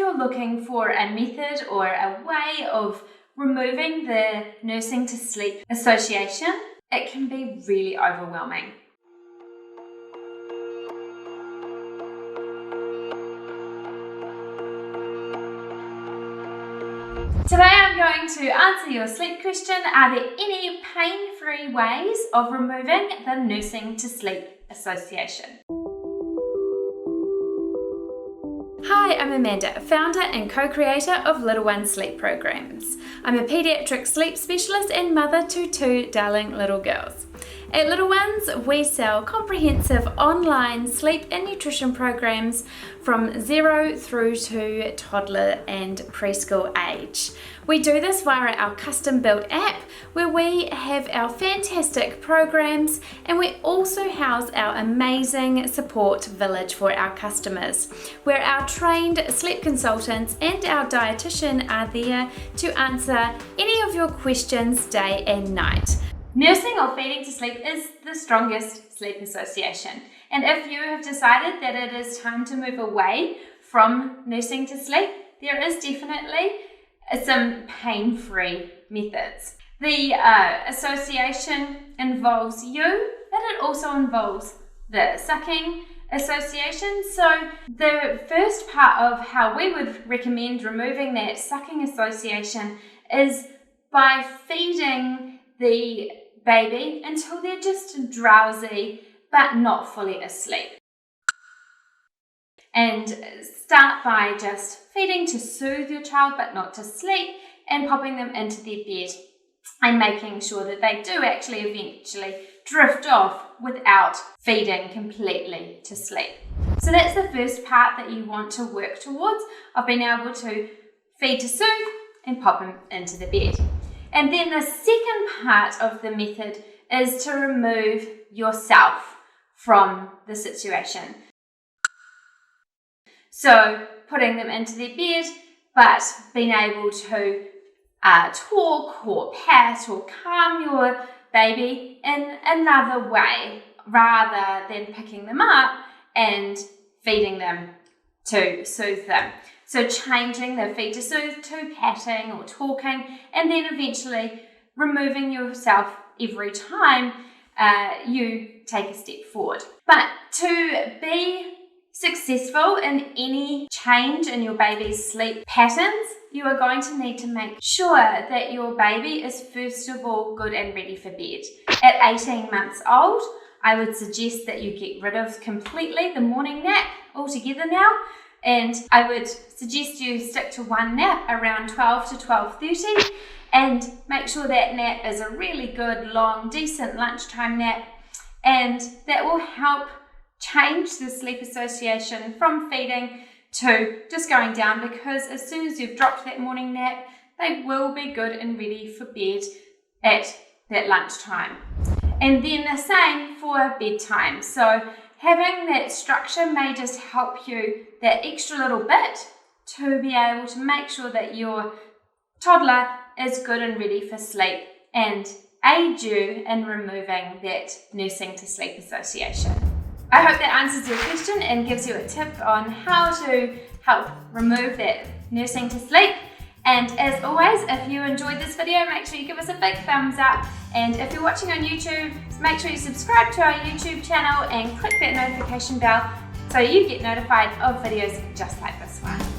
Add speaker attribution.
Speaker 1: you're looking for a method or a way of removing the nursing to sleep association, it can be really overwhelming. Today I'm going to answer your sleep question. Are there any pain-free ways of removing the nursing to sleep association? Hi, I'm Amanda, founder and co-creator of Little One Sleep Programs. I'm a pediatric sleep specialist and mother to two darling little girls. At Little Ones, we sell comprehensive online sleep and nutrition programs from 0 through to toddler and preschool age. We do this via our custom-built app where we have our fantastic programs, and we also house our amazing support village for our customers, where our trained sleep consultants and our dietitian are there to answer any of your questions day and night. Nursing or feeding to sleep is the strongest sleep association, and if you have decided that it is time to move away from nursing to sleep, there is definitely some pain-free methods. The association involves you, but it also involves the sucking association. So the first part of how we would recommend removing that sucking association is by feeding the baby until they're just drowsy but not fully asleep. And start by just feeding to soothe your child but not to sleep, and popping them into their bed and making sure that they do actually eventually drift off without feeding completely to sleep. So that's the first part that you want to work towards, of being able to feed to soothe and pop them into the bed. And then the second part of the method is to remove yourself from the situation. So putting them into their bed, but being able to talk or pat or calm your baby in another way, rather than picking them up and feeding them to soothe them. So changing the feed to soothe to patting or talking, and then eventually removing yourself every time you take a step forward. But to be successful in any change in your baby's sleep patterns, you are going to need to make sure that your baby is first of all good and ready for bed. At 18 months old, I would suggest that you get rid of completely the morning nap altogether now. And I would suggest you stick to one nap around 12 to 12:30 and make sure that nap is a really good, long, decent lunchtime nap. And that will help change the sleep association from feeding to just going down, because as soon as you've dropped that morning nap, they will be good and ready for bed at that lunchtime. And then the same for bedtime. So having that structure may just help you that extra little bit to be able to make sure that your toddler is good and ready for sleep and aid you in removing that nursing to sleep association. I hope that answers your question and gives you a tip on how to help remove that nursing to sleep. And as always, if you enjoyed this video, make sure you give us a big thumbs up. And if you're watching on YouTube, make sure you subscribe to our YouTube channel and click that notification bell so you get notified of videos just like this one.